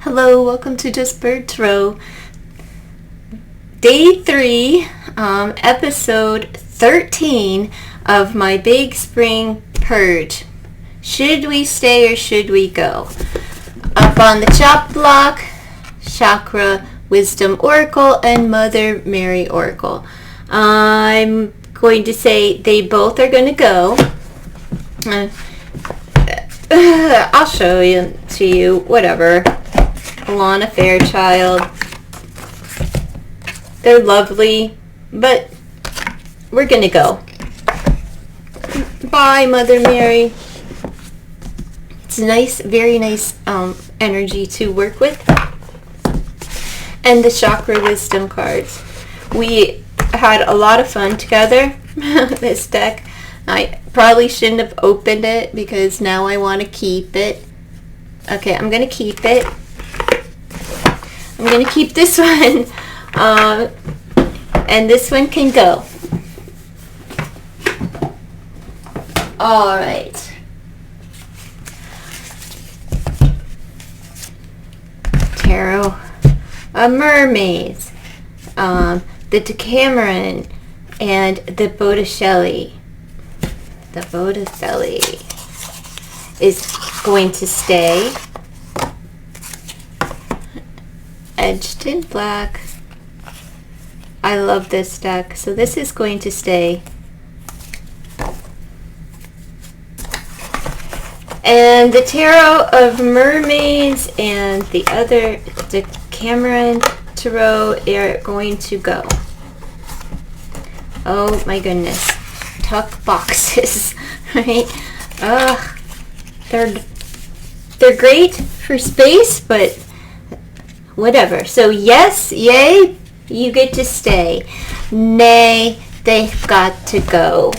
Hello, welcome to Just Bird Tarot. Day 3, episode 13 of my big spring purge. Should we stay or should we go? Up on the chop block, Chakra Wisdom Oracle and Mother Mary Oracle. I'm going to say they both are going to go. I'll show you to you, whatever. Alana Fairchild. They're lovely, but we're gonna go. Bye, Mother Mary. It's nice, very nice energy to work with. And the Chakra Wisdom cards. We had a lot of fun together. This deck. I probably shouldn't have opened it because now I want to keep it. Okay, I'm gonna keep it. I'm going to keep this one, and this one can go. Alright. Tarot of Mermaids, the Decameron, and the Botticelli. The Botticelli is going to stay. Edged in black. I love this deck, so this is going to stay. And the Tarot of Mermaids and the other Decameron Tarot are going to go. Oh my goodness. Tuck boxes, right? They're great for space, but whatever. So yes, yay, you get to stay. Nay, they've got to go.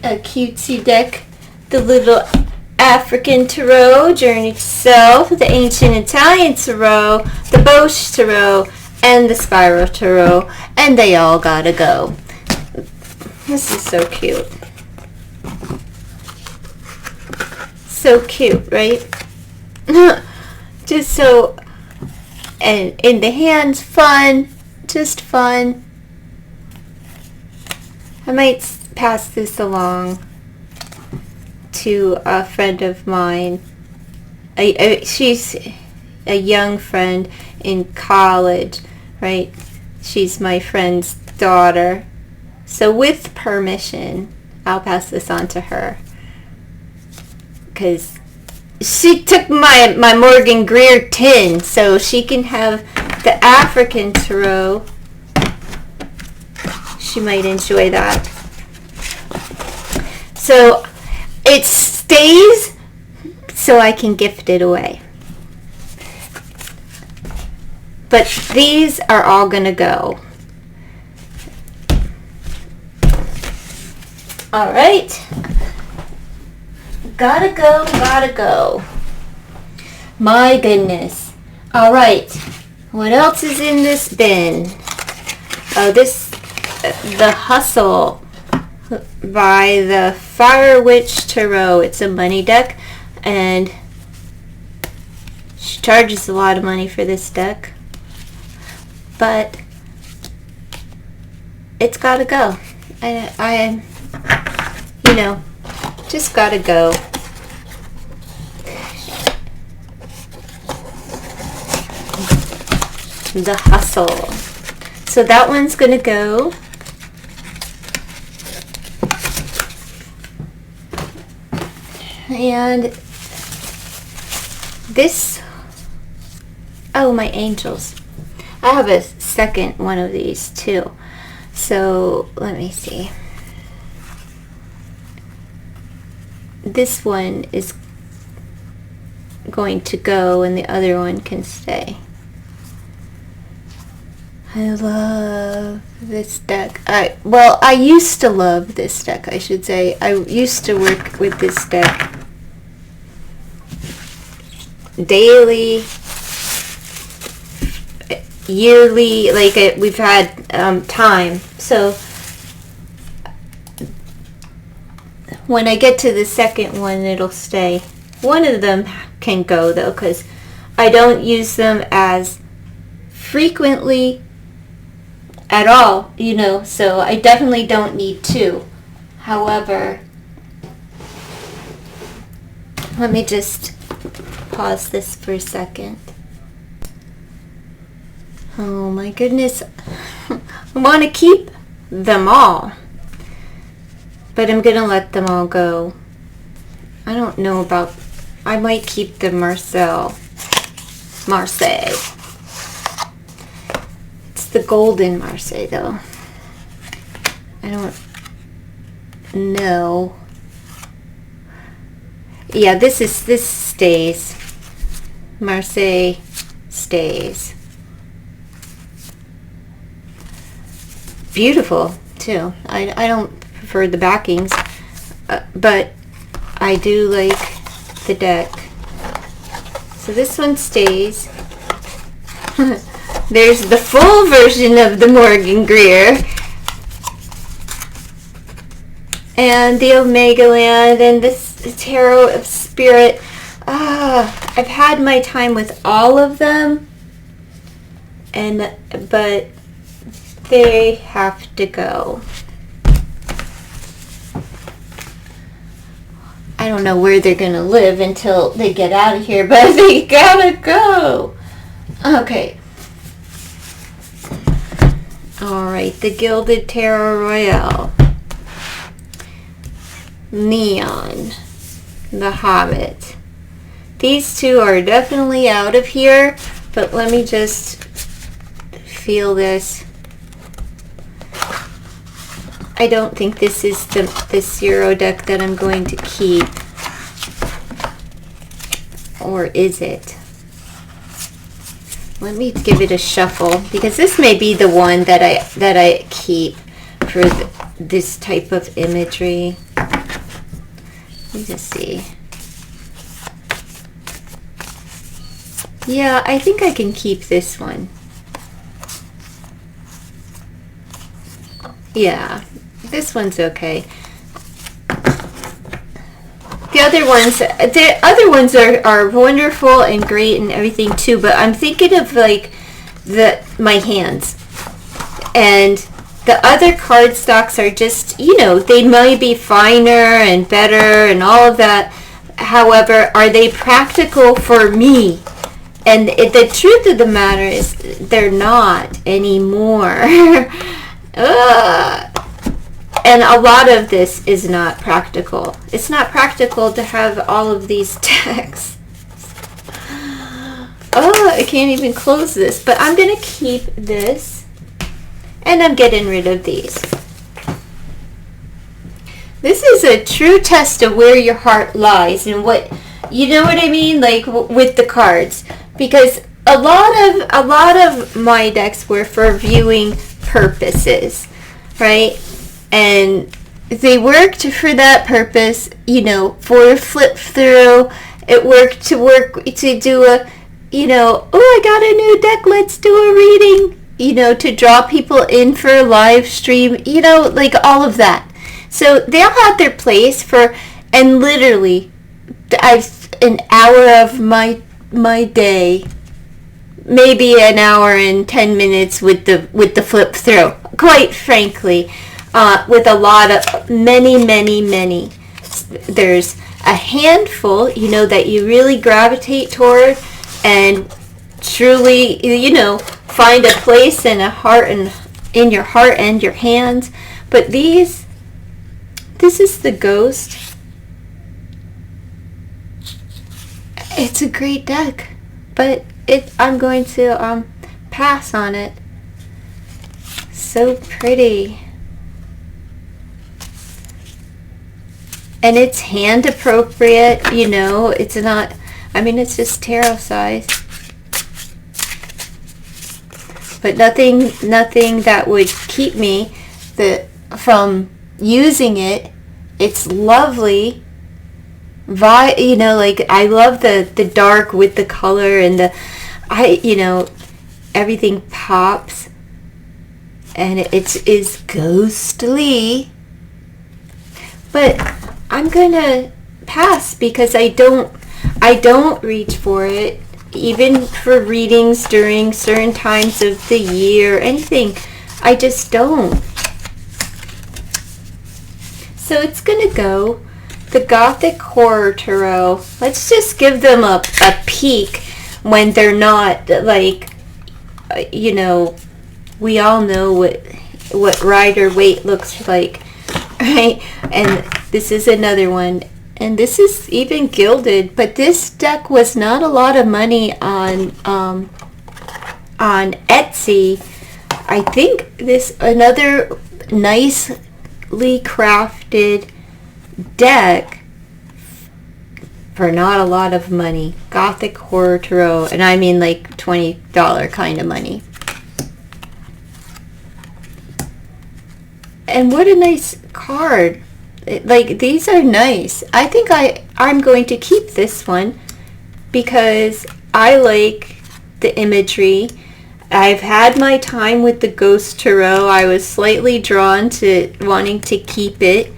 A cutesy deck. The little African Tarot, Journey to Self, the Ancient Italian Tarot, the Bosch Tarot, and the Spiral Tarot. And they all gotta go. This is so cute. So cute, right? Just so, and in the hands, fun, just fun. I might pass this along to a friend of mine. She's a young friend in college, right? She's my friend's daughter. So with permission, I'll pass this on to her. Because she took my Morgan Greer tin, so she can have the African Tarot. She might enjoy that. So it stays so I can gift it away. But these are all going to go. All right. Gotta go, gotta go. My goodness. Alright. What else is in this bin? Oh, The Hustle by the Fire Witch Tarot. It's a money deck, and she charges a lot of money for this deck. But it's gotta go. I just gotta go. The Hustle. So that one's gonna go. And this, oh, my angels. I have a second one of these too. So let me see. This one is going to go and the other one can stay. I love this deck. I used to love this deck, I should say. I used to work with this deck daily, yearly, we've had time. So when I get to the second one, it'll stay. One of them can go though, because I don't use them as frequently at all, you know, so I definitely don't need two. However, let me just pause this for a second. Oh my goodness. I want to keep them all, but I'm going to let them all go. I don't know about, I might keep the Marseille. It's the golden Marseille though. I don't know. Yeah, this stays. Marseille stays. Beautiful too. I don't prefer the backings, but I do like the deck. So this one stays. There's the full version of the Morgan Greer and the Omega Land and this Tarot of Spirit. I've had my time with all of them, but they have to go. I don't know where they're gonna live until they get out of here, but they gotta go. Okay. Alright, the Gilded Tarot Royale. Neon. The Hobbit. These two are definitely out of here, but let me just feel this. I don't think this is the Zero deck that I'm going to keep. Or is it? Let me give it a shuffle, because this may be the one that I keep for this type of imagery. Let me just see. Yeah, I think I can keep this one. Yeah, this one's okay. The other ones are wonderful and great and everything too, but I'm thinking of like my hands. And the other cardstocks are just, you know, they might be finer and better and all of that. However, are they practical for me? And the truth of the matter is they're not anymore. And a lot of this is not practical. It's not practical to have all of these decks. I can't even close this. But I'm going to keep this. And I'm getting rid of these. This is a true test of where your heart lies and what, you know what I mean? Like with the cards. Because a lot of my decks were for viewing purposes, right? And they worked for that purpose, you know, for a flip through. It worked to do a, you know, oh, I got a new deck, let's do a reading, you know, to draw people in for a live stream, you know, like all of that. So they all had their place and literally, an hour of my day, maybe an hour and 10 minutes with the flip through, quite frankly. With a lot of many. There's a handful, you know, that you really gravitate toward and truly, you know, find a place and a heart and in your heart and your hands. But this is the Ghost. It's a great deck, but I'm going to pass on it. So pretty. And it's hand appropriate, you know, it's not, I mean, it's just tarot size. But nothing that would keep me from using it. It's lovely. You know, like I love the dark with the color and you know, everything pops. And it is ghostly. But I'm going to pass because I don't I don't reach for it, even for readings during certain times of the year, anything. I just don't. So it's gonna go the Gothic Horror Tarot. Let's just give them a peek when they're not like, you know, we all know what Rider-Waite looks like, right? And this is another one. And this is even gilded, but this deck was not a lot of money on Etsy. I think this another nicely crafted deck for not a lot of money. Gothic Horror Tarot, and I mean like $20 kind of money. And what a nice card. Like, these are nice. I think I'm going to keep this one because I like the imagery. I've had my time with the Ghost Tarot. I was slightly drawn to wanting to keep it.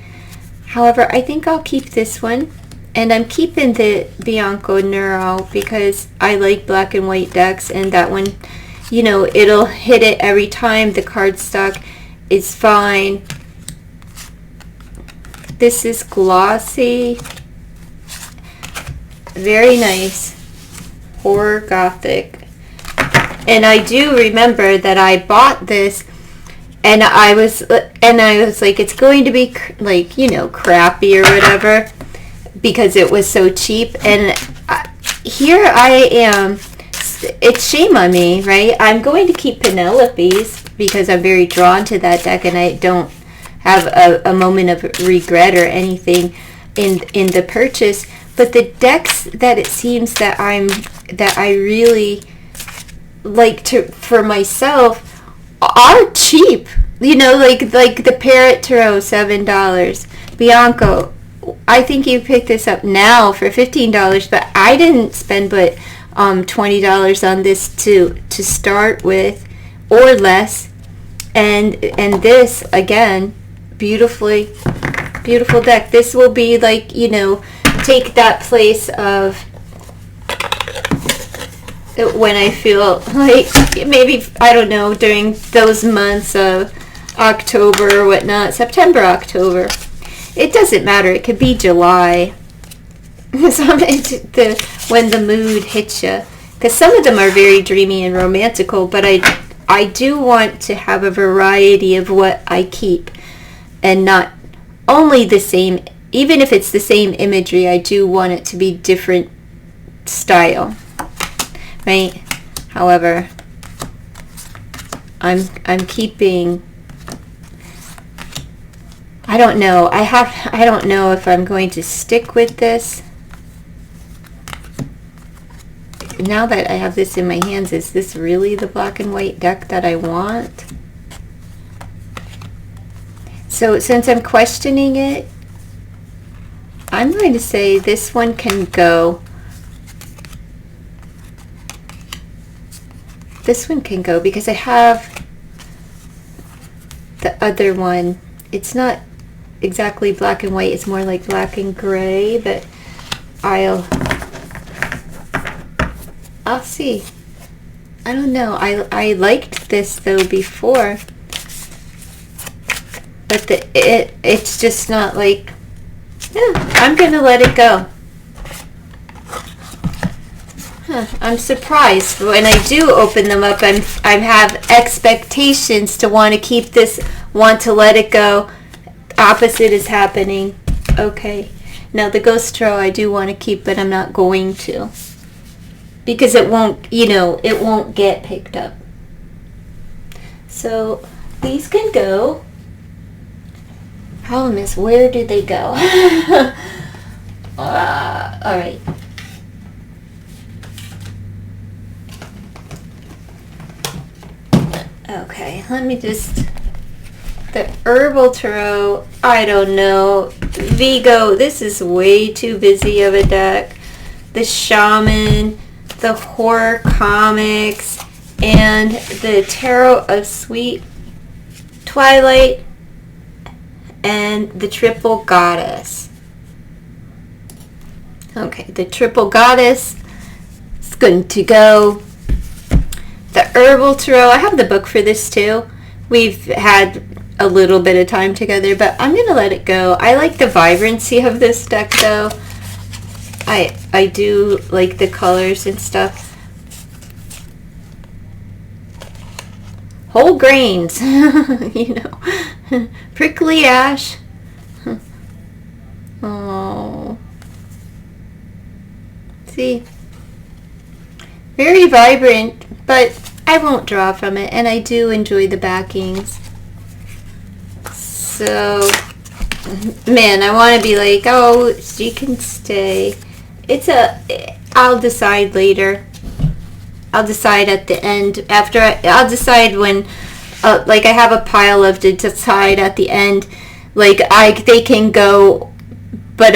However, I think I'll keep this one. And I'm keeping the Bianco Nero because I like black and white decks, and that one, you know, it'll hit it every time. The cardstock is fine. This is glossy, very nice, horror gothic. And I do remember that I bought this, and I was like, it's going to be like, you know, crappy or whatever, because it was so cheap. And here I am. It's shame on me, right? I'm going to keep Penelope's because I'm very drawn to that deck, and I don't have a moment of regret or anything in the purchase. But the decks that it seems that I really like to for myself are cheap. You know, like the Parrot Tarot, $7. Bianco, I think you picked this up now for $15, but I didn't spend but $20 on this to start with, or less. And this again, beautiful deck. This will be like, you know, take that place of when I feel like maybe, I don't know, during those months of October or whatnot, September, October. It doesn't matter. It could be July. When the mood hits you. Because some of them are very dreamy and romantical, but I do want to have a variety of what I keep. And not only the same, even if it's the same imagery, I do want it to be different style, right? However, I'm keeping. I don't know. I don't know if I'm going to stick with this. Now that I have this in my hands, is this really the black and white deck that I want? So since I'm questioning it, I'm going to say this one can go. This one can go because I have the other one. It's not exactly black and white. It's more like black and gray, but I'll see. I don't know. I liked this though before. But it's just not like, yeah, I'm going to let it go. I'm surprised. When I do open them up, I have expectations to want to keep this, want to let it go. Opposite is happening. Okay. Now the Ghost Tarot I do want to keep, but I'm not going to. Because it won't, you know, it won't get picked up. So these can go. Problem is, where do they go? All right. Okay, let me just... The Herbal Tarot, I don't know. Vigo, this is way too busy of a deck. The Shaman, the Horror Comics, and the Tarot of Sweet Twilight, and the Triple Goddess. Okay, the triple goddess is going to go. The herbal tarot, I have the book for this too. We've had a little bit of time together, but I'm going to let it go. I like the vibrancy of this deck though. I do like the colors and stuff. Whole grains, you know. Prickly ash. Oh. See? Very vibrant, but I won't draw from it, and I do enjoy the backings. So, man, I want to be like, oh, she can stay. I'll decide later. I'll decide at the end. I'll decide when, like I have a pile of to decide at the end. Like they can go, but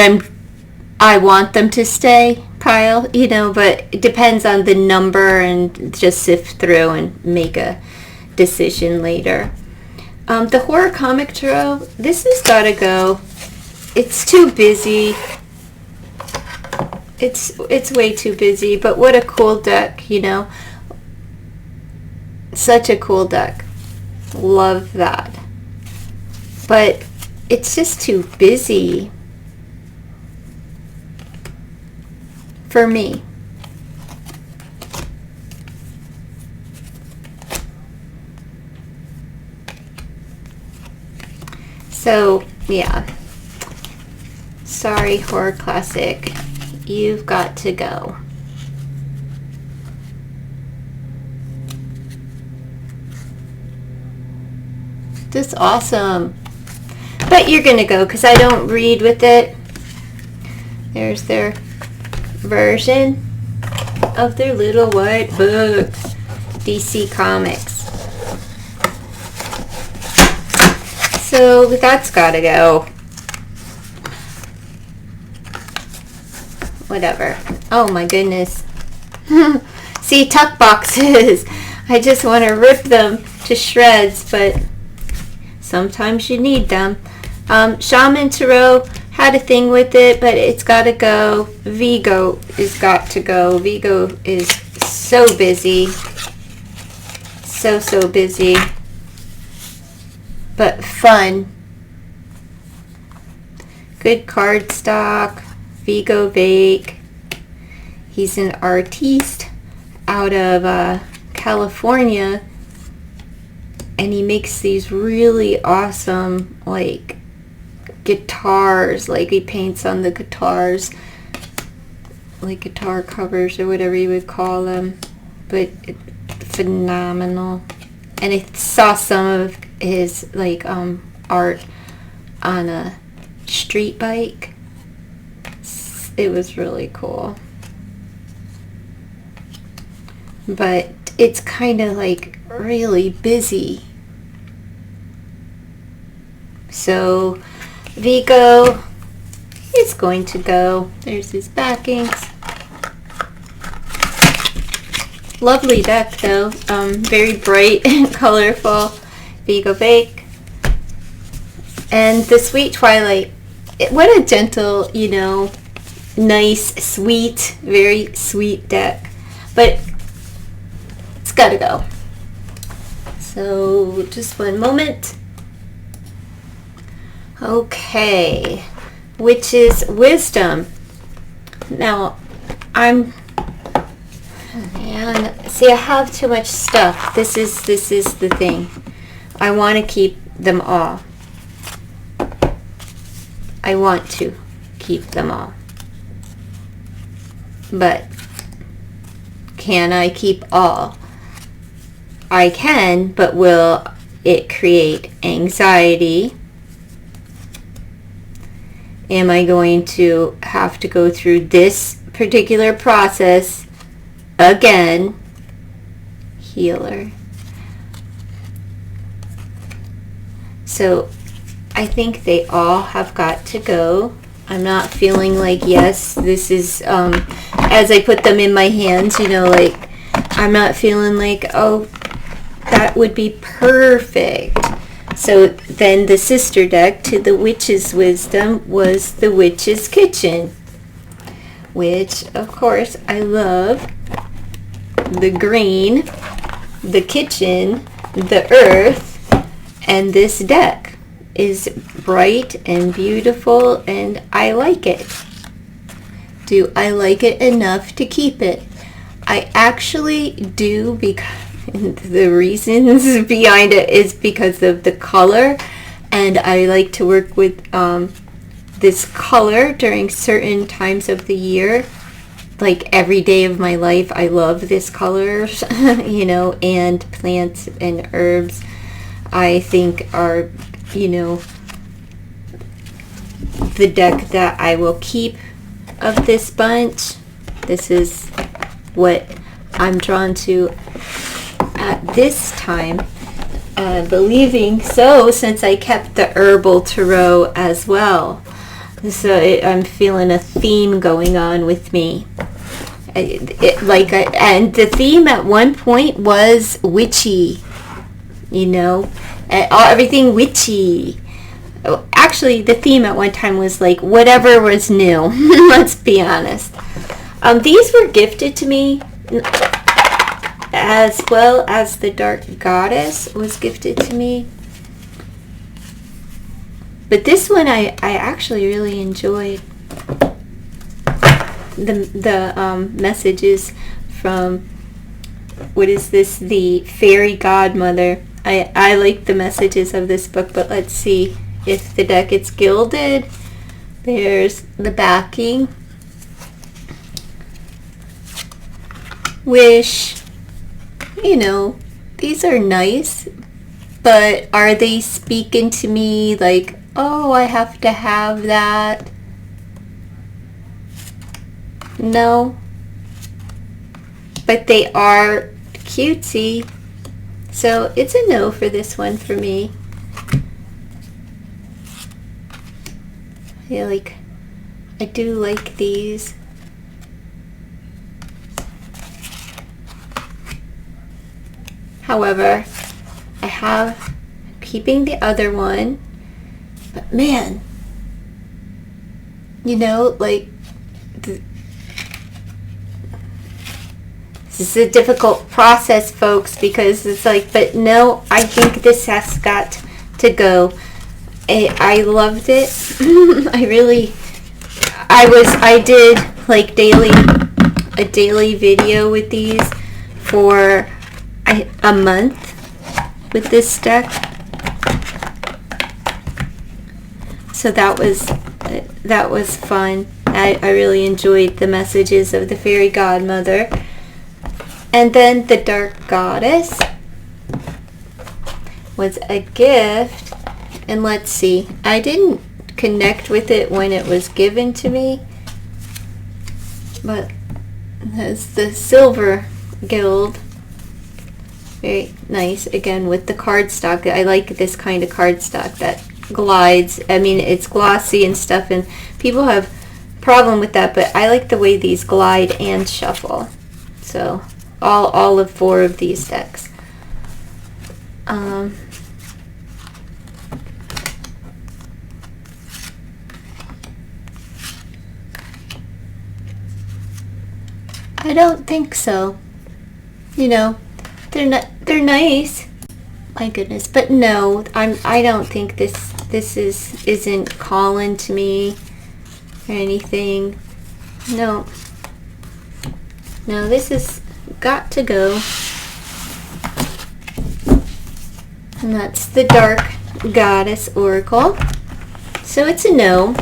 I want them to stay pile, you know, but it depends on the number and just sift through and make a decision later. The horror comic tarot, this has got to go. It's too busy. It's way too busy, but what a cool deck, you know. Such a cool deck. Love that. But it's just too busy for me. So, yeah. Sorry, Horror Classic. You've got to go. That's awesome. But you're going to go because I don't read with it. There's their version of their little white books. DC Comics. So that's got to go. Whatever. Oh my goodness. See, tuck boxes. I just want to rip them to shreds, but sometimes you need them. Shaman Tarot had a thing with it, but it's got to go. Vigo is got to go. Vigo is so busy. So busy. But fun. Good cardstock. Vigo Vake. He's an artiste out of California, and he makes these really awesome like guitars. Like he paints on the guitars, like guitar covers or whatever you would call them. But phenomenal. And I saw some of his like art on a street bike. It was really cool. But it's kind of like really busy. So Vigo is going to go. There's his backings. Lovely deck though. Very bright and colorful. Vigo Bake. And the Sweet Twilight. What a gentle, you know, nice, sweet, very sweet deck. But it's gotta go. So just one moment. Okay. Witch's Wisdom. Now, see, I have too much stuff. This is the thing. I want to keep them all. I want to keep them all. But can I keep all? I can, but will it create anxiety? Am I going to have to go through this particular process again? Healer. So I think they all have got to go. I'm not feeling like, yes, this is, as I put them in my hands, you know, like, I'm not feeling like, oh, that would be perfect. So then the sister deck to the Witch's Wisdom was the Witch's Kitchen, which of course I love. The green, the kitchen, the earth, and this deck is bright and beautiful, and I like it. Do I like it enough to keep it? I actually do, because the reasons behind it is because of the color, and I like to work with this color during certain times of the year. Like every day of my life, I love this color, you know, and plants and herbs I think are, you know, the deck that I will keep of this bunch. This is what I'm drawn to at this time, believing so, since I kept the herbal tarot as well. So I'm feeling a theme going on with me. And the theme at one point was witchy, you know, everything witchy. Actually, the theme at one time was like whatever was new. Let's be honest. These were gifted to me, as well as the Dark Goddess was gifted to me. But this one I actually really enjoyed. The messages from, what is this, the Fairy Godmother. I like the messages of this book, but let's see if the deck is gilded. There's the backing. Wish. You know, these are nice, but are they speaking to me like, oh, I have to have that? No. But they are cutesy. So it's a no for this one for me. I do like these. However, I'm keeping the other one. But man, you know, like, this is a difficult process, folks, because it's like, but no, I think this has got to go. I loved it. I did like a daily video with these for a month with this deck. So that was fun. I really enjoyed the messages of the Fairy Godmother. And then the Dark Goddess was a gift. And let's see, I didn't connect with it when it was given to me, but there's the Silver Guild. Very nice, again, with the cardstock. I like this kind of cardstock that glides. I mean, it's glossy and stuff, and people have problem with that, but I like the way these glide and shuffle. So all of 4 of these decks. I don't think so. You know, they're nice. My goodness, but no, I don't think this isn't calling to me or anything. No, this has got to go. And that's the Dark Goddess Oracle. So it's a no.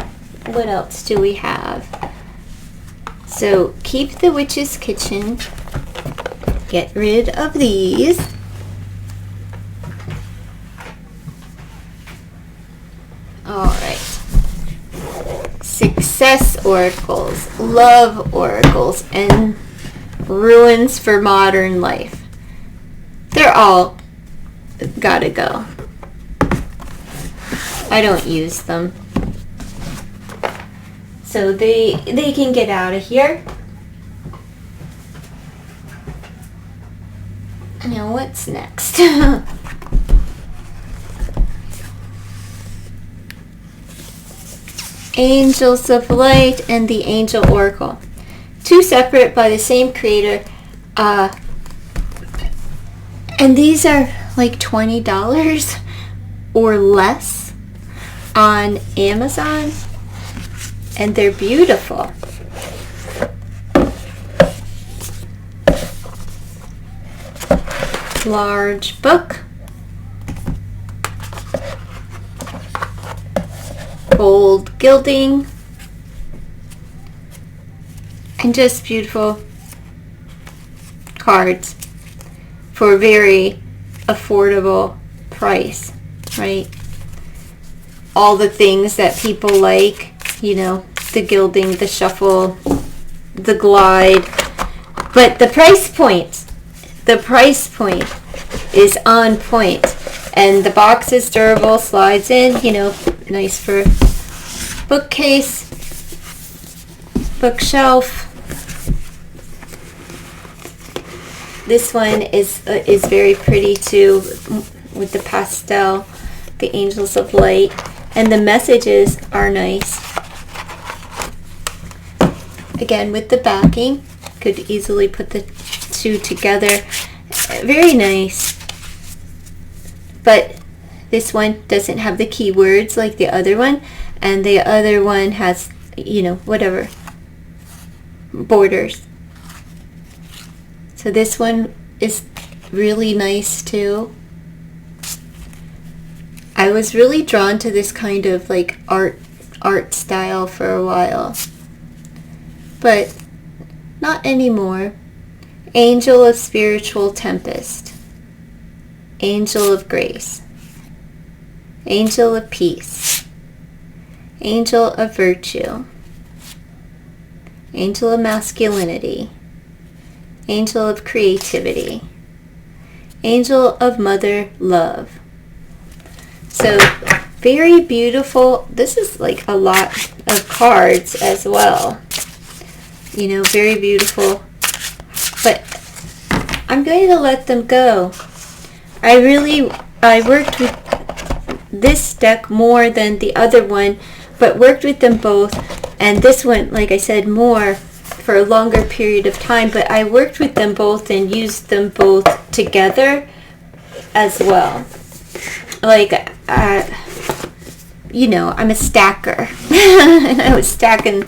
What else do we have? So keep the Witch's Kitchen. Get rid of these. Alright. Success oracles, love oracles, and ruins for modern life. They're all gotta go. I don't use them. So they can get out of here. Now what's next? Angels of Light and the Angel Oracle. Two separate by the same creator. And these are like $20 or less on Amazon. And they're beautiful. Large book. Gold gilding. And just beautiful cards for a very affordable price, right? All the things that people like, you know, the gilding, the shuffle, the glide. But the price point is on point. And the box is durable, slides in, you know, nice for bookcase, bookshelf. This one is very pretty too, with the pastel, the angels of light, and the messages are nice. Again, with the backing, could easily put the two together. Very nice. But this one doesn't have the keywords like the other one, and the other one has, you know, whatever, borders. So this one is really nice too. I was really drawn to this kind of like art style for a while, but not anymore. Angel of Spiritual Tempest, Angel of Grace, Angel of Peace, Angel of Virtue, Angel of Masculinity, Angel of Creativity, Angel of Mother Love. So very beautiful. This is like a lot of cards as well. You know, very beautiful. But I'm going to let them go. I worked with this deck more than the other one, but worked with them both. And this one, like I said, more for a longer period of time, but I worked with them both and used them both together as well. Like, you know, I'm a stacker. And I was stacking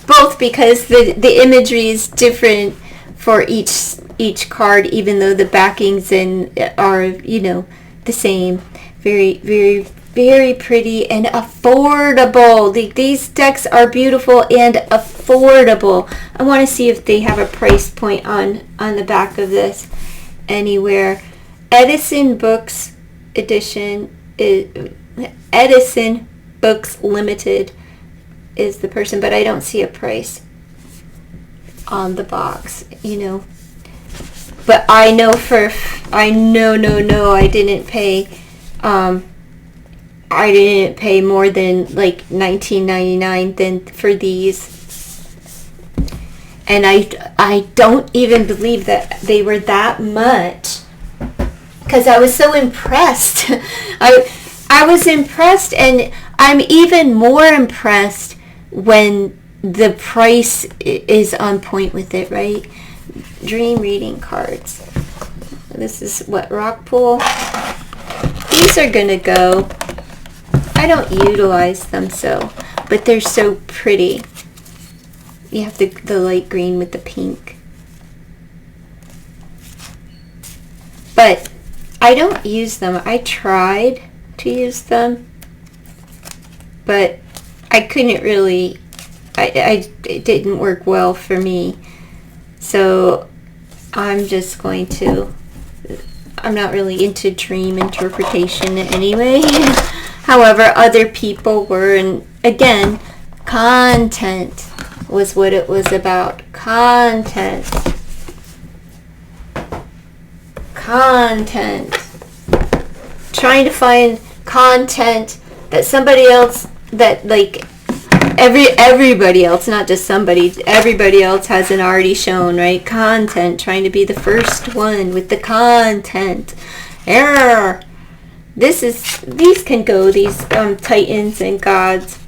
both because the imagery is different for each card, even though the backings are, you know, the same. Very, very, very pretty and affordable. These decks are beautiful and affordable. I want to see if they have a price point on the back of this anywhere. Edison Books Edition is Edison Books Limited is the person, but I don't see a price on the box, you know. But I know I didn't pay more than like $19.99 than for these. And I don't even believe that they were that much, because I was so impressed. I was impressed, and I'm even more impressed when the price is on point with it, right? Dream reading cards. This is what, rock pool. These are gonna go. I don't utilize them but they're so pretty. You have the light green with the pink. But I don't use them. I tried to use them, but I couldn't really, it didn't work well for me. So I'm just going to, I'm not really into dream interpretation anyway. However, other people were, and again, content was what it was about. Content. Trying to find content that somebody else, that like everybody else, not just somebody, everybody else hasn't already shown, right? Content, trying to be the first one with the content. Error. These can go, these titans and gods.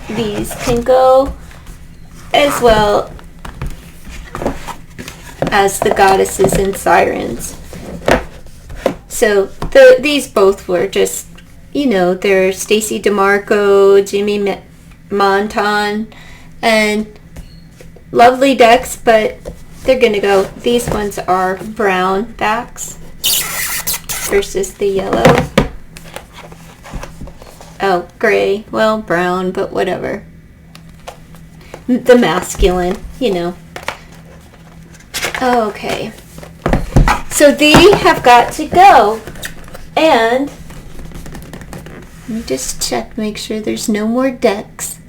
These can go. as well as the goddesses and sirens. So these both were just, they're Stacy DeMarco, Jimmy Monton, and lovely decks, but they're going to go. These ones are brown backs versus the yellow. Oh, gray. Well, brown, but whatever. The masculine, Okay. So they have got to go. And let me just check, make sure there's no more decks.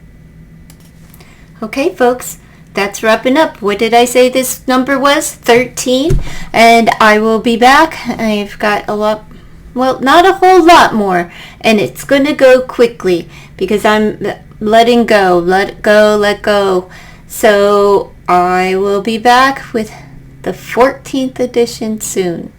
Okay, folks. That's wrapping up. What did I say this number was? 13. And I will be back. I've got a lot, well, not a whole lot more. And it's going to go quickly because I'm letting go. Let go, let go. So I will be back with the 14th edition soon.